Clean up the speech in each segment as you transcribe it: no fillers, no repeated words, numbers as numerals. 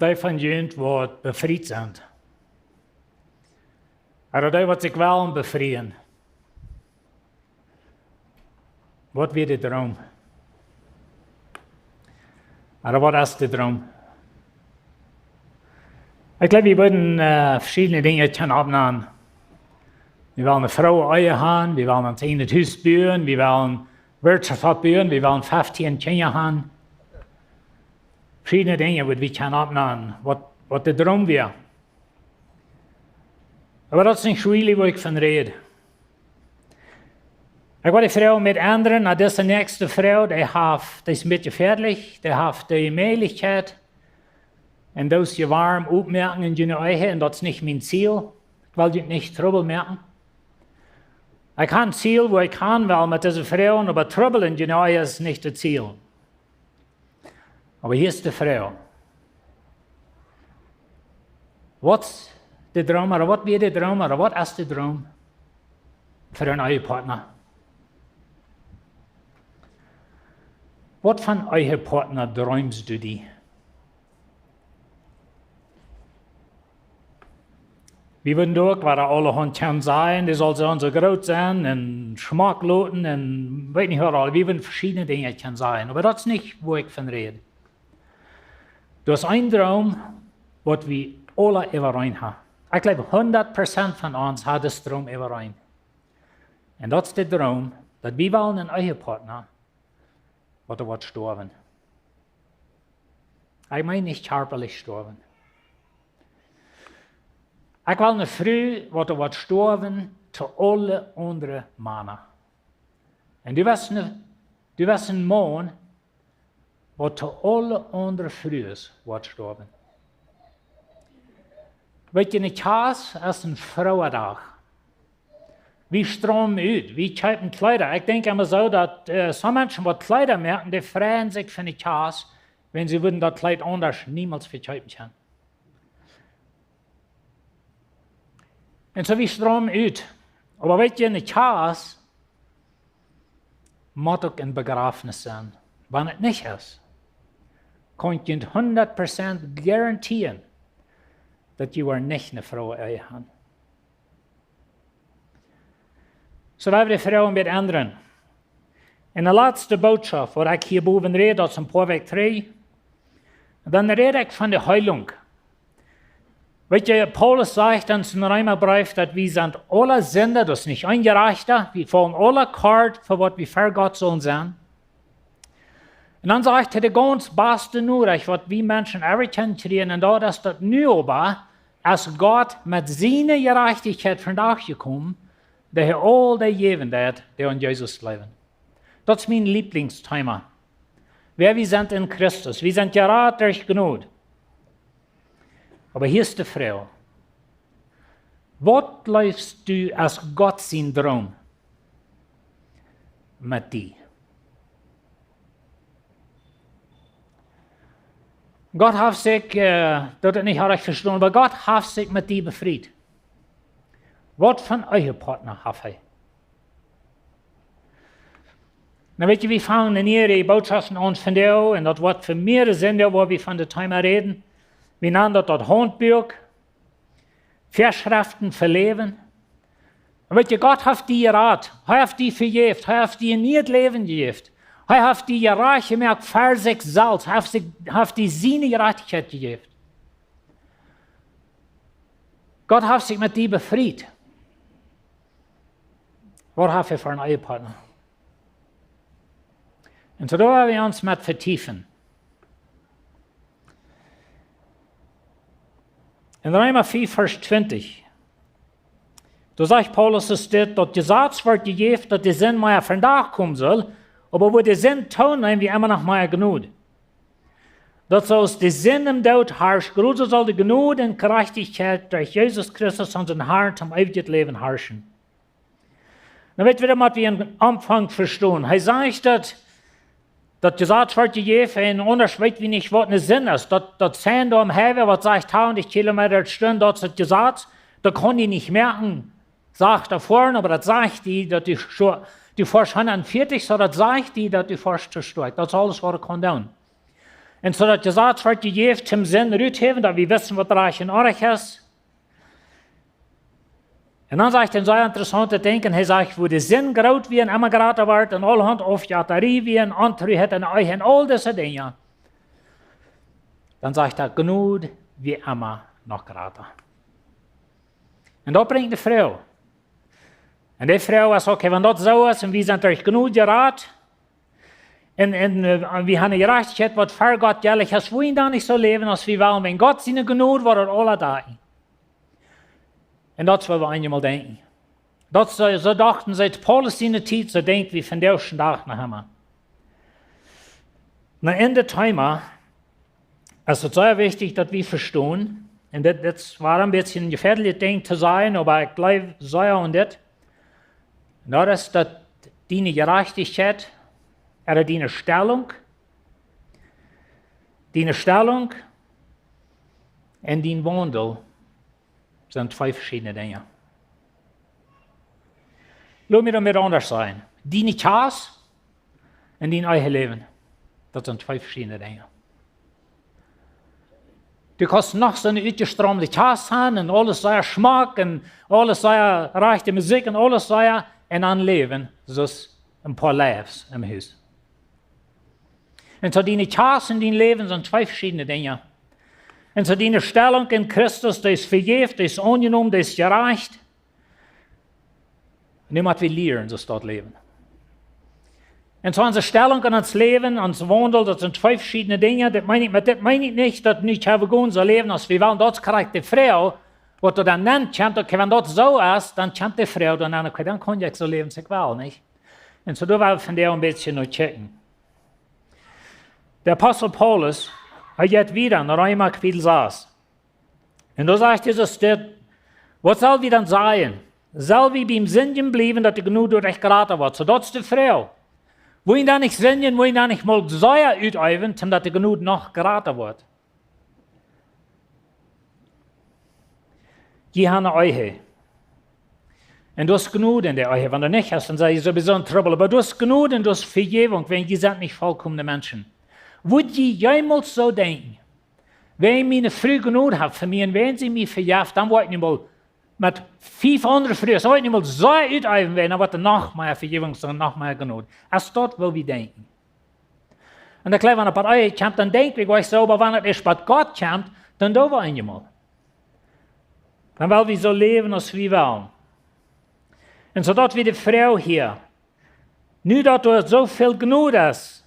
die van jullie wat bevrijd zijn. Oder die wat zich wel bevrieden. Wat weer de droom? Oder wat is de droom? Ik glaube, wir würden verschiedene Dinge abnehmen. Wir wollen eine Frau haben, wir wollen uns in das Haus bauen, wir wollen Wirtschaft bauen, wir wollen 15 Kinder haben. Verschiedene Dinge, die wir abnehmen, was der Traum wäre. Aber das ist nicht really, wo ich von rede. Ich war die Frau mit anderen, und das ist die nächste Frau, die ist ein bisschen gefährlich, die hat die Möglichkeit, und das ist warm aufmerken in deine Augen, und das ist nicht mein Ziel. Ich will dich nicht Trouble merken. Ich habe ein Ziel, wo ich kann will mit dieser Frau, aber Trouble in deine Augen ist nicht das Ziel. Aber hier ist die Frau. Was ist der Traum, oder was wird der Traum, oder was ist der Traum für einen Ehepartner? Was von Ehepartner träumst du dir? Wir würden durch, was alle Hand kann sein, die soll so groß sein, und Geschmack loten, und weiß nicht was, wir würden verschiedene Dinge kann sein, aber das ist nicht, wo ich von rede. Du hast einen Traum, was wir alle immer rein haben. Ich glaube, 100% von uns hat das Traum immer rein. Und das ist der Traum, dass wir wollen einen Ehepartner, was wird sterben. Ich meine nicht körperlich sterben. Ich will eine Frau, die wird sterben, zu allen anderen Männern. Und du wirst ein Mann, der zu allen anderen Frauen wird sterben. Weet je, een kaas is een Vrouwendag. Wie stromen uit, wie kaufen Kleider. Ich denke immer so, dass so Menschen, die Kleider merken, die freuen sich für eine Kaas, wenn sie würden das Kleid anders niemals verkaufen können. Und so wie stromen uit. Aber weet je, eine Kaas muss auch ein Begräbnis sein. Wenn es nicht ist, kann ich 100% garantieren, dass du nicht eine Frau haben. So wir die Frau mit anderen. In der letzten Botschaft, wo ich hier oben rede, das ist in Porweg 3, dann rede ich von der Heilung. Weet je, Paulus sagt in seinem Römerbrief, dass wir sind alle Sünder, das ist nicht eingereichter, wir fallen alle kalt, für was wir vor Gott sollen sein. Und dann sagt er, der ganz beste nur, was wir Menschen erkennen kriegen, und das ist das nur aber, als Gott mit seiner Gerechtigkeit von da gekommen, der er all die geben hat, die an Jesus leben. Das ist mein Lieblingsthema. Wer wir sind in Christus, wir sind gerettet durch Gnade. Aber hier ist die Frau. Was läufst du als Gott sein Traum mit dir? Gott hat sich, das nicht habe ich verstanden, aber Gott hat sich mit dir befreit. Was von euren Partner hat er? Na weet je, wir fangen hier die Botschaften an von dir, und das wird für mehrere Sender, wo wir von der Thema reden. Wir nennen das Handbuch, Verschriften für Leben. Und weet je, Gott hat dir gerat, er hat dir vergeben, er hat dir nie das Leben gegeben. Er hat dir reich gemerkt für sich selbst, er hat dir seine Gerechtigkeit gegeben. Gott hat sich mit dir befreit. Was hat er für einen Ehepartner? Und so werden wir uns mit vertiefen. In Römer 4, Vers 20, da sagt Paulus, dass das Gesetz wird gegeben, dass der Sinn mehr von da kommen soll, aber wo der Sinn tun, haben wir immer noch mehr Gnade. Das aus der Sinn im Tod herrscht, größer soll die Gnade und Gerechtigkeit durch Jesus Christus, unseren Herrn, zum ewigen Leben herrschen. Dann wird wieder mal wie ein Anfang verstehen. Er sagt, dass das Gesetz wird gegeben, und unterscheidet wie nicht, was ein Sinn ist. Das Sand da im Heber, was sagt 1000 Kilometer Stunde, das ist das Gesetz, da kann ich nicht merken, sagt er vorne, aber das sagt die, dass die fährst 140, so das sagt die, dass die fährst zu stark. Das ist alles, was er kann tun. Und so dat gesagt wordt, je heeft hem zin uitgeven, dat we wissen, wat reich en orig is. Und dann sagt er, so interessant zu denken, er sagt, wo der Sinn groß wie ein Emigrator wird, und alle Hand auf Jatterie wie ein andere hat, und euch und all diese Dinge. Dann sagt er, genug wie immer noch gerade. Und da bringt die Frau. Und die Frau sagt, okay, wenn das so ist, und wir sind euch genug gerat, und wir haben eine Gerechtigkeit, was für Gott jährlich ist, wollen da nicht so leben, als wir wollen, wenn Gott seine genug war, alle da. Und das wollen wir einmal denken. Das so dachten seit Paulus in der Zeit, so denkt wie von der ersten Tag nach immer. Na, in der Thema ist es sehr wichtig, dass wir verstehen, und das war ein bisschen ein gefährliches Ding zu sein, aber ich glaube, sehr und das. Das ist, dass deine Gerechtigkeit, oder deine Stellung und dein Wandel sind zwei verschiedene Dinge. Lass mich damit anders sein. Deine Chance und dein eigenes Leben, das sind zwei verschiedene Dinge. Du kannst noch so eine ausgestrahlte Chance haben und alles sei Geschmack und alles sei reiche Musik und alles sei und dann leben, so ein paar Lives im Haus. Und so deine Chance und dein Leben sind zwei verschiedene Dinge. Und so deine Stellung in Christus, das ist vergeben, das ist angenommen, das ist gereicht. Niemand will lernen, so dort leben. Und so unsere Stellung in uns Leben, unser Wandel, das sind zwei verschiedene Dinge. Das meine ich nicht, dass nicht haben wir so leben, als wir wollen. Das kriegt die Frau, was du dann nennst, okay, wenn das so ist, dann kennt die Frau, dann, okay, dann kann ich so leben, wie ich will, nicht? Und so da wollen wir von der ein bisschen noch checken. Der Apostel Paulus, er geht wieder in Römer Kapitel 6. Und da sagt Jesus, was soll wir dann sagen? Soll wir beim Sündigen bleiben, dass er genug durch geraten wird? So, das ist die Frau. Wo ihn dann nicht sündigen, wo ihn dann nicht mal Säuer ausüben, damit er genug noch geraten wird. Die haben eine Eiche. Und du hast genug in der Eiche. Wenn du nicht hast, dann sei ich sowieso in Trouble. Aber du hast genug und du hast Vergebung, wenn die sind nicht vollkommene Menschen. Würd ihr jemals so denken, wenn ich meine früh genug habe für mich und wenn sie mich verjagt, dann wollte ich nicht mal mit 500 früher, so wollte ich nicht mal so ausüben werden, dann wird noch mehr Vergebung und noch mehr genug. Als dort will wir denken. Und dann wenn er bei euch kommt, dann denkt ich euch so, aber wenn es erst bei Gott kommt, dann da wir einmal. Dann wollen wir so leben, als wir wollen. Und so dort wie die Frau hier, nur dass du so viel genug hast,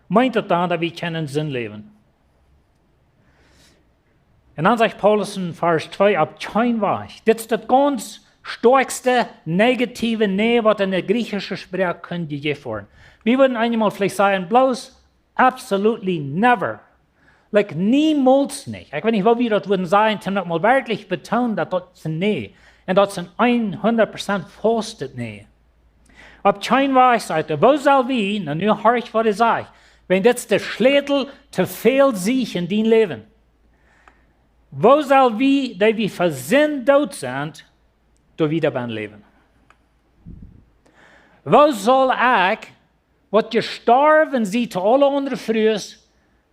meint das dann, dass wir keinen Sinn leben. Und dann sagt Paulus in Vers 2, ab kein Weg. Das ist das ganz stärkste negative Nee, was in der griechischen Sprache könnte gegeben. Wir würden einmal vielleicht sagen, bloß absolutely never. Like niemals nicht. Ich weiß nicht, wo wir das würden sagen, um das mal wirklich betonen, dass das ein Nee. Und das ist ein 100% fastes Nee. Ab kein Weg, sagt er, wo soll wir, na nur höre ich, was er sagt, wenn das der Schlädel zu viel sich in dein Leben. Wo soll wir, die wir versinnt tot sind, da wieder beim Leben? Wo soll ich, was gestorben sie zu alle anderen Frühs,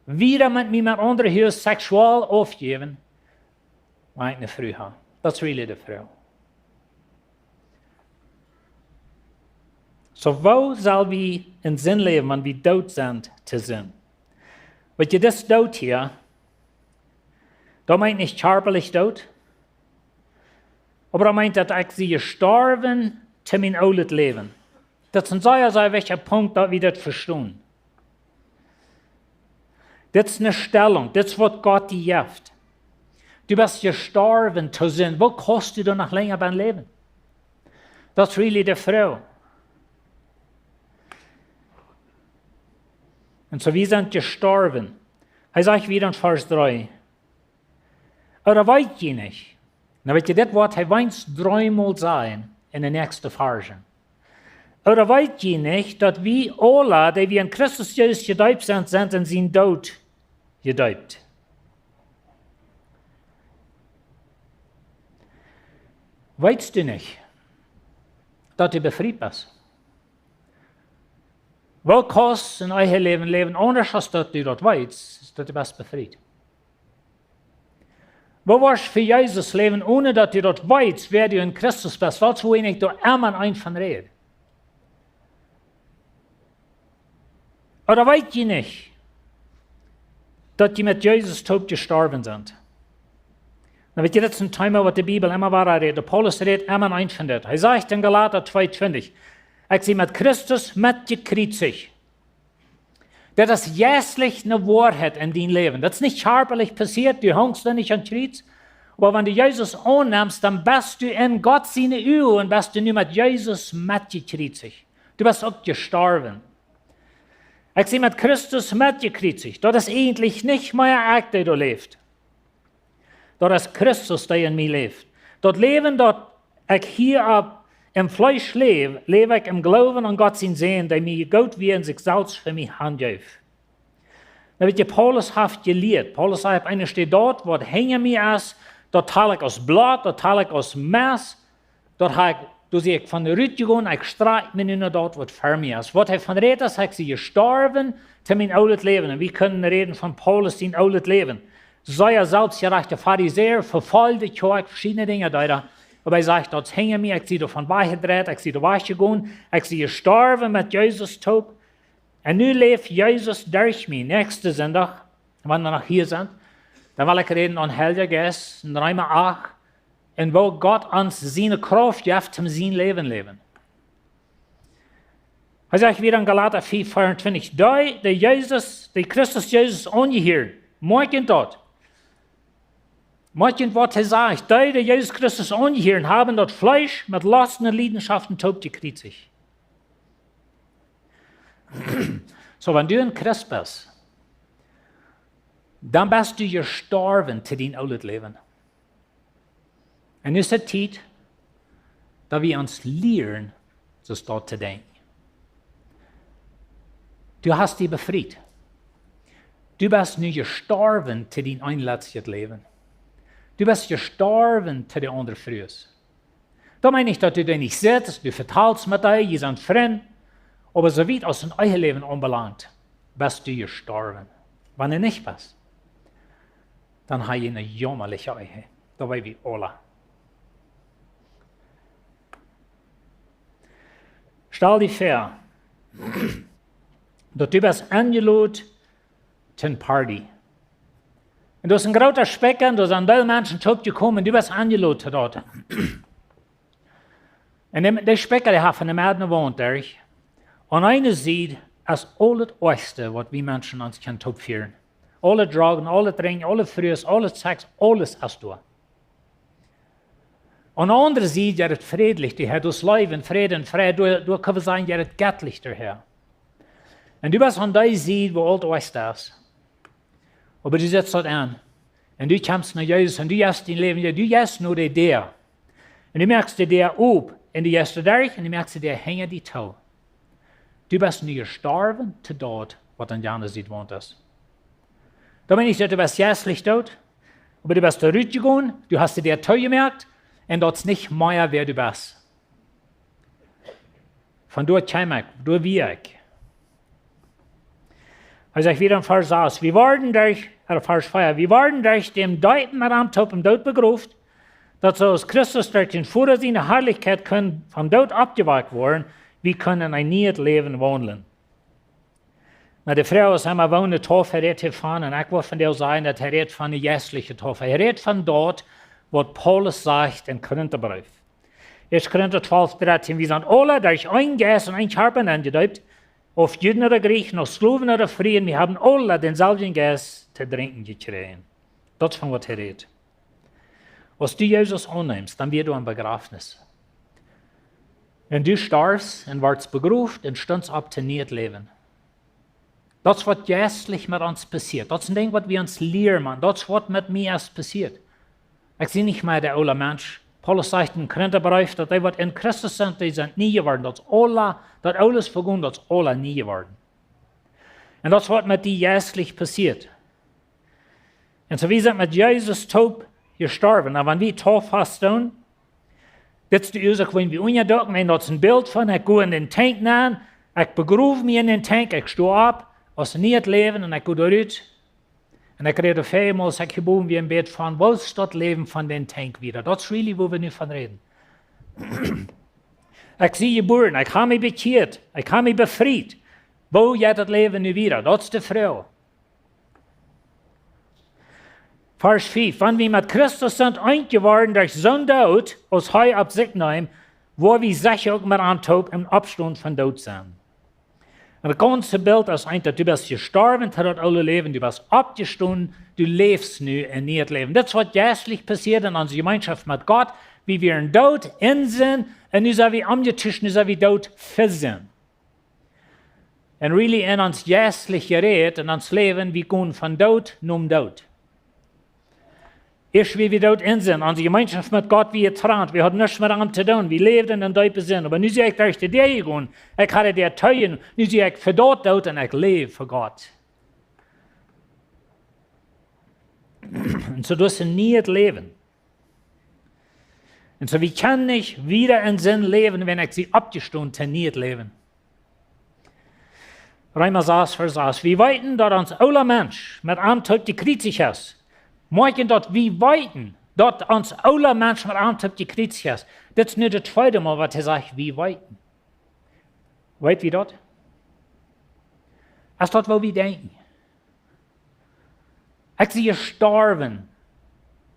wieder mit mir mit anderen Hüs sexual aufgeben, weil ich eine Frau habe? Das ist really die Frau. So, wo soll wir in Sinn leben, wenn wir tot sind zu Sinn? Weil ihr das tot hier, da meint nicht körperlich tot, aber er meint, dass ich sie gestorben zu mein altes Leben. Das ist ein sehr wichtiger Punkt, dass wir das verstehen. Das ist eine Stellung, das ist, was Gott dir gibt. Du bist gestorben zu Sinn. Wo kostet du noch länger beim Leben? Das ist really die Frau. Und so, wir sind gestorben. Er sagt wieder in Vers 3. Oder weißt ihr nicht? Na, weißt ihr, das Wort, er weint dreimal sein in der nächsten Verse. Oder weißt ihr nicht, dass wir alle, die wir in Christus Jesus gedeupt sind, sind in seinen Tod gedeupt? Weißt du nicht, dass du befreit bist? Wo kannst du in euer Leben leben, ohne dass du dort weißt, ist du bist befreit. Wo warst du für Jesus leben, ohne dass du dort weißt, wer du in Christus bist? Das wo ich da immer ein von rede. Oder weißt ihr nicht, dass die mit Jesus tot gestorben sind? Dann wird jetzt ein Thema, was die Bibel immer weiter redet. Paulus redet immer ein von das. Er sagt in Galater 2,20, ich sie mit Christus mitgekreuzigt. Das ist jährlich eine Wahrheit in dein Leben. Das ist nicht körperlich passiert, du hängst da nicht an Kreuz. Aber wenn du Jesus annimmst, dann bist du in Gott seine Ehe und bist du nur mit Jesus mitgekreuzigt. Du bist auch gestorben. Ich sie mit Christus mitgekreuzigt. Das ist eigentlich nicht mehr ich, der du lebst. Das ist Christus, der in mir lebt. Das Leben, das ich hier im Fleisch lebe, lebe ich im Glauben an Gott sein Sehen, der mir Gott wie in sich selbst für mich handelt. Da wird Paulus haft gelehrt. Paulus sagt, einer steht dort, was hängen mir ist, dort teile ich aus Blatt, dort teile ich aus Mess, dort habe ich von der Rüttigung, ich streite mir nur dort, was für mich ist. Was von redet, ist, ich sie gestorben zu mein altes Leben. Und wir können reden von Paulus, sein altes Leben. Sei er selbst gerechter Pharisäer, verfolgte ich verschiedene Dinge da. Aber er sagt, dort hängen mir, ich sie davon weggedreht, ich sie da weggegangen, ich sie gestorben mit Jesus tot. Und nun lebt Jesus durch mich. Nächsten Sonntag, wenn wir noch hier sind, dann will ich reden an Heiliger Geist, in Römer 8, und wo Gott uns seine Kraft gibt, zum sein Leben leben. Er sagt wieder in Galater 4, 24, der Christus Jesus angehört, morgen dort. Morgen, was er sagt, die Jesus Christus angehört, haben dort Fleisch mit Lasten und Leidenschaften tot gekreuzigt. So, wenn du ein Christ bist, dann bist du gestorben zu dein altes Leben. Und es ist Zeit, dass wir uns lernen, so dort zu denken. Du hast dich befreit. Du bist nicht gestorben zu dein einletztes Leben. Du bist gestorben zu den anderen früher. Da meine ich, dass du dich nicht sitzt, du verteilst mit dir, ihr seid Freunde, aber so weit aus dein eigenes Leben anbelangt, bist du gestorben. Wenn du nicht bist, dann habe ich eine jammerliche Ehe. Da war wir alle. Stell dir vor, dass du bist eingeladen zu einer Party. Und du hast ein großer Specker, da sind viele Menschen gekommen, und du bist eingeladen dort. Und der Specker, der hat von dem Erde wohnt, und einer sieht, als alles Oeste, was wir Menschen uns können führen. Alle Drogen, alle Trinken, alle Frühes, alle Sex, alles hast du. Und der andere sieht, er ist friedlich, der Herr, du Leben, Frieden, du kannst sein, er ist göttlich, der Herr. Und du bist an der Seite, wo alles Oeste ist. Aber du sitzt dort an. Und du kommst nach Jesus und du hast dein Leben, du hast nur der. Und du merkst der ob, und du hast durch, und du merkst der hängen die Tau. Du bist nicht gestorben zu dort, was an der anderen Seite wohnt ist. Da meine ich, du bist jässlich tot, aber du bist da rausgegangen, du hast dir der Tau gemerkt, und dort ist nicht mehr, wer du bist. Von dort komme ich, dort wie ich. Also ich wieder im Vers aus. Wir waren durch, Vers 4, wir waren durch dem Deuten am Tod im Tod begruft, dass so aus Christus durch den Führer seiner Herrlichkeit können vom Tod abgewagt worden, wir können ein neues Leben wandeln. Na, die Frau ist einmal wohnen, Taufe, redet hiervon, und ich will von der sagen, dass redet von der jässlichen Taufe. Redet von dort, was Paulus sagt in Korintherbrief. 1. Korinther 12, 13, wir sind alle durch ein Geist und ein Körper angedeutet, auf Juden oder Griechen, auf Slowen oder Frieden, wir haben alle denselben Geist zu trinken gekriegt. Das ist von was er redet. Was du Jesus annimmst, dann wird du ein Begrafnis. Und du starbst und warst begruft und stundst ab zu neues Leben. Das ist, was jässlich mit uns passiert. Das ist ein Ding, was wir uns lernen. Das ist, was mit mir erst passiert. Ich sehe nicht mehr der alte Mensch. Paulus sagt in Korintherbrief, dass die, was in Christus sind, die sind nie geworden. Das alles vergangen, das ist alle nie geworden. Und das ist, was mit dir jässlich passiert. Und so wie sind mit Jesus tot gestorben. Aber wenn wir tot fast tun, das ist die Ursache, wenn wir ungedacht haben, das ist ein Bild von, ich gehe in den Tank rein, Ik begroef me in een tank, ik sta op, als niet het leven en ik ga eruit. En ik rede vijfmaal, als ik geboren wie een bed van, wat is dat leven van den tank weer? Dat is really waar we nu van reden. Ik zie je boeren, ik ga me bekeerd, ik ga me bevrijd. Wo jij dat leven nu weer? Dat is de vrouw. Vers 5. Wanneer we met Christus zijn eingeworden durch zijn dood, als hij op zich neemt, waar we zich ook maar aantoop im Abstand von dood zijn. En het ganze beeld is eigenlijk, du bist gestorven tot het oude leven, du bist abgestonden, du lebst nu en niet het leven. Dat is wat juistlich passiert in onze gemeenschap met God. Wie wir in dood in zijn, en nu zijn we omgetuscht, nu zijn we dood voor zijn. En really in ons juistlich gereed, in ons leven, we gaan van dood naar dood. Eerst wie we dood in zijn, onze gemeenschap met God, wie getrouwd, we hadden nichts meer aan te doen, we leefden in diepe zin. Maar nu zie ik durch de dag gaan, ik had het ertuigen, nu zie ik voor dood en ik leef voor God. En zo dus niet het leven. En zo, we kunnen niet wieder in zin leven, wenn ik sie abgestundet heb, niet het leven. Römer 6, Vers 6. We weten dat ons oude mens met aantuk gekritzig is. Morgen dat we weten dat ons oude mens met aantuk gekritzig is. Dat is nu het tweede Mal, wat hij zegt, we weten. Weet wie dat? Is dat wat we denken? Ik zie gestorven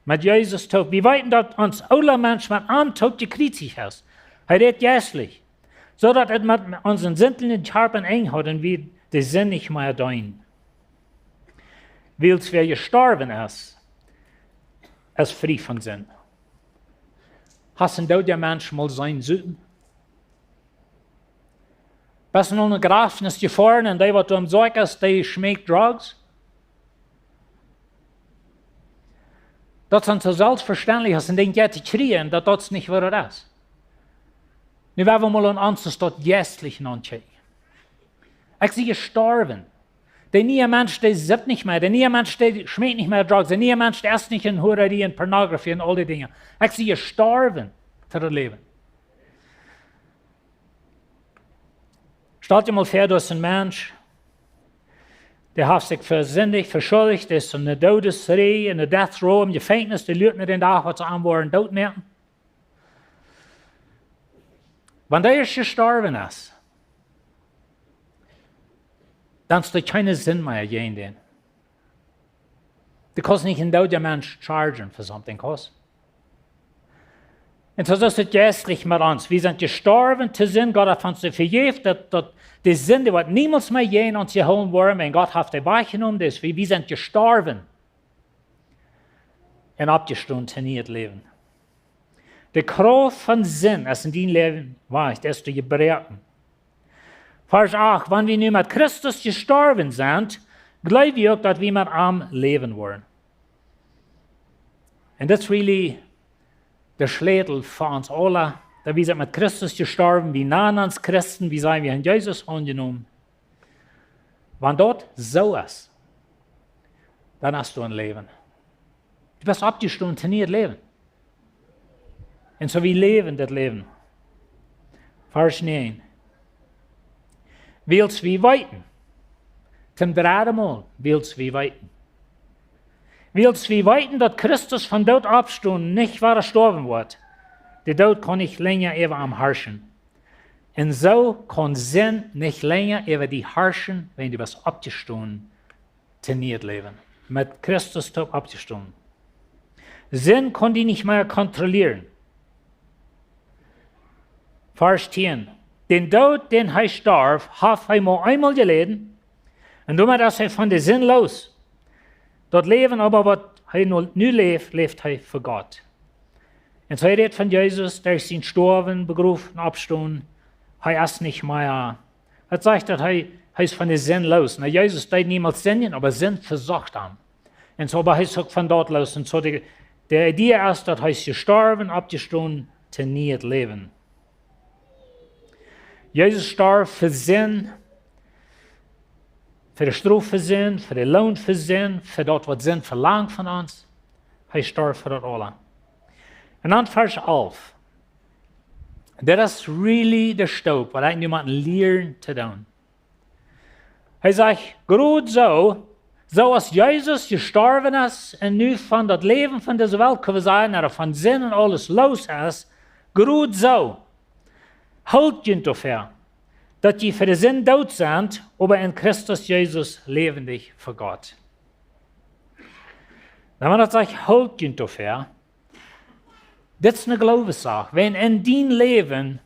met Jezus dood. We weten dat ons oude mens met aantuk gekritzig is. Hij redt juistlich. Zodat het met onze zintelnden Scherpen einhouden wir de zin nicht mehr doen. Wils wer gestorven ist frei von Sinn. Hast du der Mensch mal sein Sünden? Bist du noch eine Grafnis gefahren und der, was du am Zeug hast, der schmeckt Drugs? Das ist so selbstverständlich, dass du den jetzt kriegen, dass das nicht wahr ist. Nu werden wir mal an uns das jästlich anschauen. Ich sehe gestorben. Der nie Mensch, der sieht nicht mehr. Der nie Mensch, der schmeckt nicht mehr Drugs. Der nie Mensch, der isst nicht in Hurerie und Pornografie und all die Dinge. Ich sehe gestorben für das Leben. Stell dir mal vor, du bist ein Mensch, der hat sich versündigt, verschuldigt, der ist in der Todesreihe, in der Death Row, im Gefängnis, der lügt nicht den Tag, was sie anworden, tot merken. Wenn der erst gestorben ist, dann ist da keinen Sinn mehr gehen den. Du kannst nicht in der Mensch chargen für something, kannst. Und so ist es geistlich mit uns. Wir sind gestorben zu Sinn, Gott hat uns vergeben, dass die Sünde wird niemals mehr gehen uns geholt worden, wenn Gott hat die weggenommen, das wir sind gestorben und abgestundet in ihr Leben. Die Kraft von Sinn ist in dein Leben weich, das du gebrochen. Vers 8, wenn wir nun mit Christus gestorben sind, glauben wir auch, dass wir mit ihm leben wollen. Und das ist really der Schlüssel für uns alle, dass wir sind mit Christus gestorben, wir nahen uns Christen, wir sind in Jesus angenommen. Wenn das so ist, dann hast du ein Leben. Du bist abgestimmt in ihr Leben. Und so wir leben das Leben. Vers 9. Willst wir weiten? Zum dritten Mal willst wir weiten. Willst wir weiten, dass Christus von dort abstund, nicht war gestorben wird. Der Tod kann nicht länger über am herrschen. Und so kann Sinn nicht länger über die herrschen, wenn du was abgestunden trainiert leben. Mit Christus tot abgestunden. Sinn kann die nicht mehr kontrollieren. Vers 10. Den Tod, den er starb, hat er nur einmal geleden. Und damit ist er von der Sinn los. Das Leben aber, was er nu lebt, lebt er für Gott. Und so redet von Jesus, der ist ihn gestorben, berufen, abgestunden. Er ist nicht mehr. Er sagt, dass er ist von der Sinn los. Na, Jesus steht niemals Sinn, aber Sinn versucht an. Und so aber er ist auch von dort los. Und so die Idee ist, dass er ist gestorben, abgestunden, zu nie leben. Jesus starb für Sinn, für die Strafe für Sinn, für den Lohn für Sinn, für das, was Sinn verlangt von uns. Er starb für das alle. Und dann Vers 11. Das ist really der Staub, was ich jemanden lernen zu tun. Er sagt, gerade so als Jesus gestorben ist und nu von das Leben von dieser Welt können wir sagen, oder von Sinn und alles los ist, gerade so, halt ihr dafür, dass die für den Sinn tot sind, aber in Christus Jesus lebendig für Gott. Wenn man das sagt, halt ihr dafür, das ist eine Glaubenssache. Wenn in dein Leben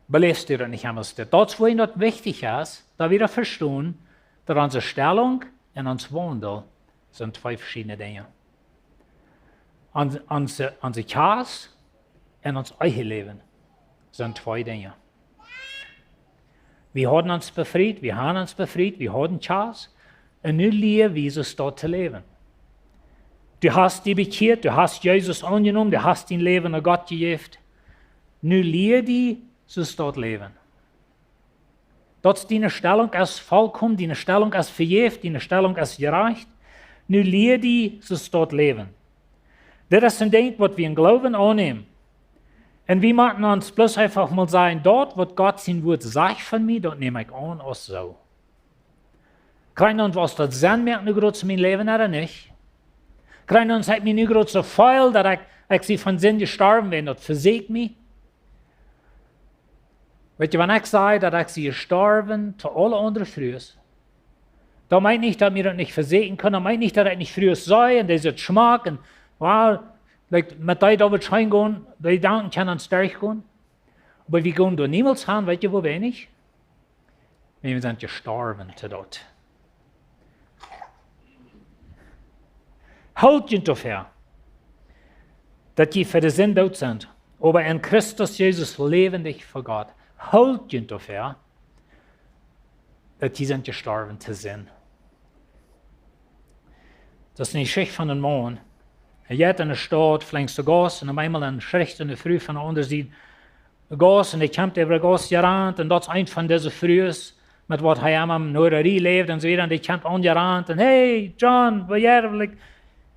belebst du das nicht einmal. Das, wo ihnen das wichtig ist, da wir verstehen, dass unsere Stellung und unser Wandel sind zwei verschiedene Dinge. Unser Chaos und unser eigenes Leben sind zwei Dinge. Wir haben uns befreit, wir haben Chaos und nun lernen wir es dort zu leben. Du hast dich bekehrt, du hast Jesus angenommen, du hast dein Leben an Gott gegeben. Nun lerne dich, es dort leben. Das ist deine Stellung als vollkommen, deine Stellung als verjährt, deine Stellung als gerecht. Nun lerne dich, es dort leben. Das ist ein Ding, was wir im Glauben annehmen. Und wir machen uns bloß einfach mal sagen, dort, was Gott sein Wort sagt von mir, dort nehme ich an, als so. Keiner uns was das Sinn merkt, nur gerade zu meinem Leben oder nicht. Keiner uns hat mir nur gerade so viel, dass ich sie von Sinn gestorben bin, das versiegt mich. Weißt du, wenn ich sage, dass ich sie gestorben zu allen anderen früher, da meint nicht, dass wir das nicht versägen können, da meint nicht, dass ich nicht früher sei und dieser Geschmack und wow, mit der da wird reingehen, die Gedanken können uns durchgehen. Aber wir gehen da niemals hin, weißt du, wo bin ich? Wir sind gestorben zu dort. Halt ihr dafür, dass die für den Sinn tot sind, aber in Christus Jesus lebendig für Gott. Halt ihr dafür, dass die sind gestorben zu Sinn. Das ist eine Geschichte von einem Mann. Er geht in der Stadt, flängst du Gas, und einmal eine Schrift in der Früh von der anderen Seite Gas, und er kommt über Gas gerannt, und das ist ein von diesen Frühs, mit was er am Neuerie lebt, und so weiter, und er kommt angerannt, und hey, John, wo jährlich?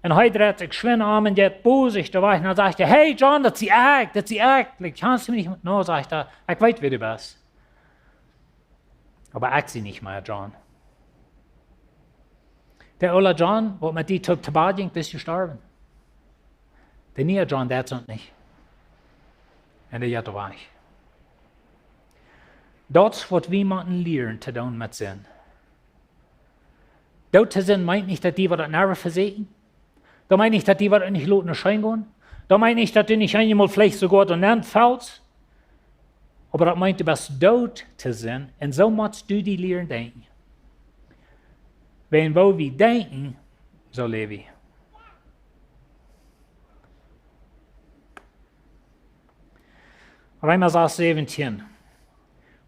Und heute dreht sich geschwind an und geht busig dabei. Und dann sagt er, hey John, das ist echt. Kannst du mich nicht? No, sagt er, ich weiß, wie du bist. Aber ich sehe nicht mehr, John. Der Ola John, wo mit die Tag zu Bad ging, ist gestorben. Der neue John, der ist nicht. Und der geht dabei. Das, was wir müssen lernen, zu tun mit Sinn. Dort zu Sinn meint nicht, dass die, was das Nerven versehen. Da meine ich, dass die was nicht lauten Schein gehen. Da meine ich, dass du nicht einmal vielleicht sogar daneben fällst. Aber das meint, du bist tot zu sein. Und so musst du die lernen denken. Wenn wo wir denken, so lebe ich. Römer 17.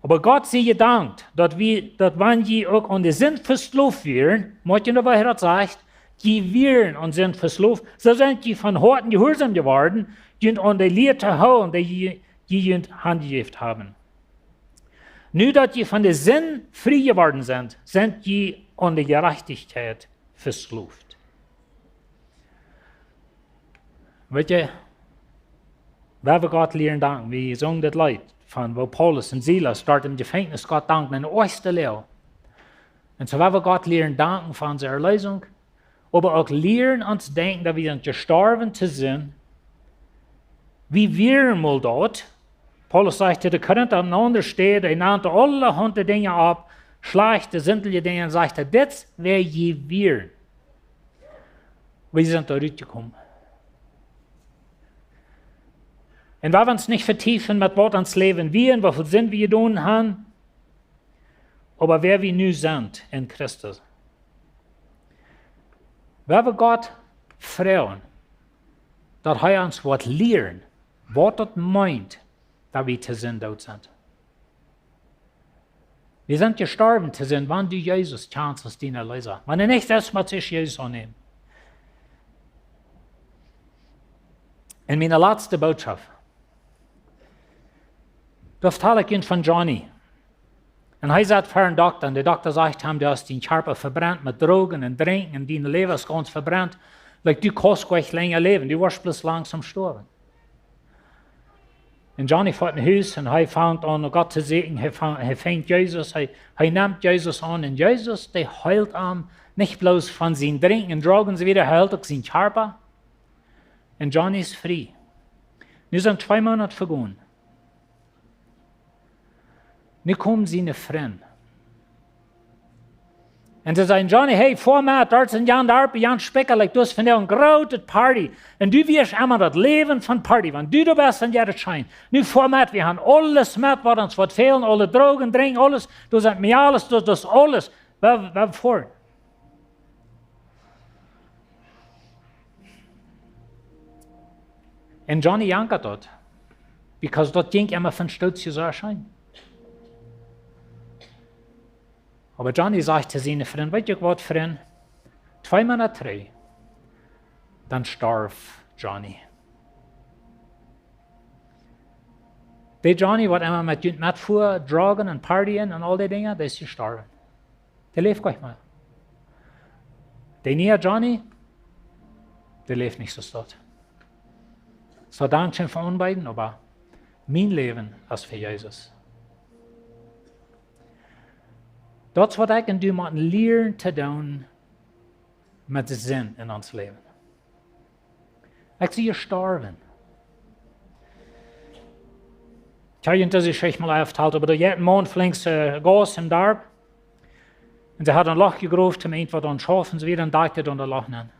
Aber Gott sei gedankt, dass wenn wir auch an den Sinn verslauft werden, muss ich noch was sagt, die wären und sind verslauft, so sind die von Horten gehorsam geworden, die an der Lehre hauen, die handgegeben haben. Nur, dass die von der Sinn frei geworden sind die an der Gerechtigkeit verslauft. Weißt du, wer wir Gott lernen danken, wir sagen das Leid, von wo Paulus und Silas dort im Gefängnis Gott danken, in der ersten Lehre. Und so, wer wir Gott lernen danken von unserer Erlösung, aber auch lernen uns denken, dass wir sind gestorben zu sein. Wie wir mal dort, Paulus sagte, der Korinther am anderen steht, er nannte allerhand Dinge ab, schlechte, sinnliche Dinge, und sagte, das wäre je wir. Wir sind da rausgekommen. Und wenn wir uns nicht vertiefen mit was uns Leben wir, wie viel Sinn wir tun haben, aber wer wir nun sind in Christus. Wenn wir Gott fragen, dass er uns was lernen, was das meint, dass wir zu Sinn dort sind. Wir sind gestorben zu Sinn, wenn du Jesus kannst als dein Erlöser. Wenn du nicht erstmal sich Jesus annehmen. In meiner letzten Botschaft, da erzähle ich Ihnen von Johnny. Und er sagt für einen Doktor, und der Doktor sagt ihm, du hast deinen Körper verbrannt mit Drogen und Trinken und dein Leben ist ganz verbrannt. Du kannst gleich länger leben, du wirst bloß langsam sterben. En Johnny fährt in huis en hij fängt an, Gott zu segnen, hij fängt Jesus, hij nimmt Jesus an. En Jesus, der heilt am nicht bloß von seinen Trinken und Drogen, so wieder heilt auch sein Körper. Und Johnny ist frei. Nu sind 2 Monate vergangen. Nu kommen seine Freunde. Und sie sagen, Johnny, hey, Vormat, dort sind Jan Darp, Jan Specker, like, du hast von der eine große Party. Und du wirst immer das Leben von Party. Wenn du bist, dann ja das Schein. Nu Vormat, wir haben alles mit, was uns wird fehlen, alle Drogen, Trinken, alles. Du sagst mir alles, das alles. Wer vor? Und Johnny jankert dort. Because dort ging immer von Stolz zu erscheinen. Aber Johnny sagt zu seinen Freunden, weißt du was, Freund? 2 Monate 3, dann starb Johnny. Der Johnny, der immer mit fuhr, Drogen und Partien und all die Dinge, der ist gestorben. Der lebt gar nicht mehr. Der neue Johnny, der lebt nicht so dort. So Dankeschön für uns beiden, aber mein Leben ist für Jesus. Dat wat ik en du moeten leren te doen met de zin in ons leven. Ik zie je sterven. Ik heb je dat ik mal verteld, aber der Mann flinks gas im Darb. Und sie hat ein Loch gegraven, zum Ende wat schaffen, sie wieder ein Dach in der Loch nehmen.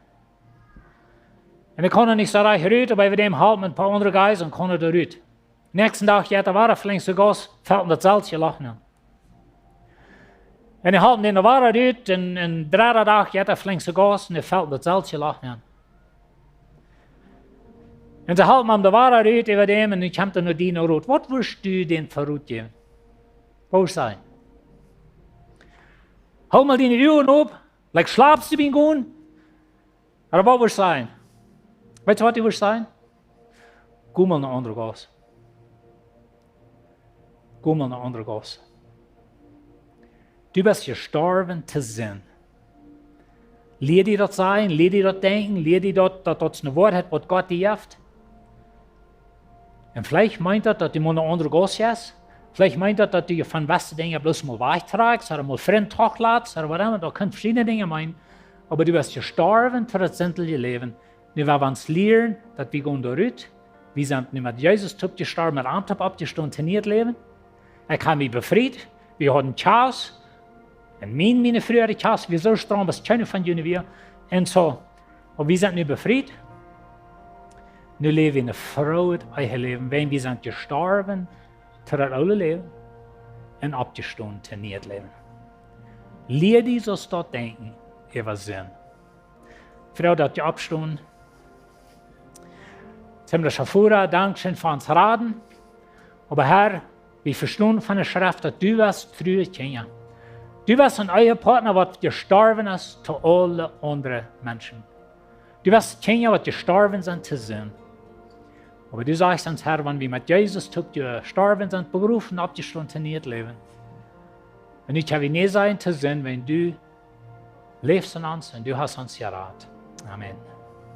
Und ich konnte nicht so reich rühren, aber wir dem halt mit ein paar andere Guys und konnte da rühren. Nächsten Tag, ja, da war flinks gas, fällt das Salzje Loch nehmen. En hij haalt in de waarheid uit en 3 dagen gaat hij flink zijn gas en hij valt dat zelfje lachen aan. En ze haalt hem de waarheid uit over hem en nu komt er naar die naar rood. Wat wirst du den verroet geven? Wat zijn? Hou mal die Uhren op, like slaapst du bin gaan? Maar wat wirst zijn? Weet je wat die wirst zijn? Kom mal naar andere gas. Kom mal naar andere gas. Du bist gestorben zu sein. Leer dir das sein, leer dir das denken, leer dir das eine Wahrheit, was Gott dir gibt. Und vielleicht meint das, dass du mal eine andere Gast hast. Vielleicht meint das, dass du von was Dinge bloß mal wegtragst oder mal Freund hochladst oder was immer. Da können verschiedene Dinge meinen. Aber du bist gestorben für das sinnliche Leben. Wir werden uns lernen, dass wir gehen da raus. Wir sind nicht mit Jesus gestorben, mit Antop abgestorben, nicht leben. Er kann mich befreit. Wir haben Chaos. Und meine frühere Chaos, wir so streng, was keine von ihnen wir. Und so. Und wir sind nicht befreit. Nu leven we in een vrolijk eigen leven. Wir sind gestorben für das oude Leben und abgestorben für nicht Leben. Leer die so dort denken, über Sinn. Frau, dass ihr abstunden. Ziemlich hervor, Dankeschön für uns Raten. Aber Herr, wir verstehen von der Schrift, dass du warst früher kennen. Du warst ein euer Partner, was gestorben ist zu allen anderen Menschen. Du warst kennen, was gestorben sind zu sehen. Aber du sagst uns, Herr, wenn wir mit Jesus gestorben sind, berufen, abgestorben, nicht leben. Und ich habe nicht sein zu sehen, wenn du lebst in uns und du hast uns geraten. Amen.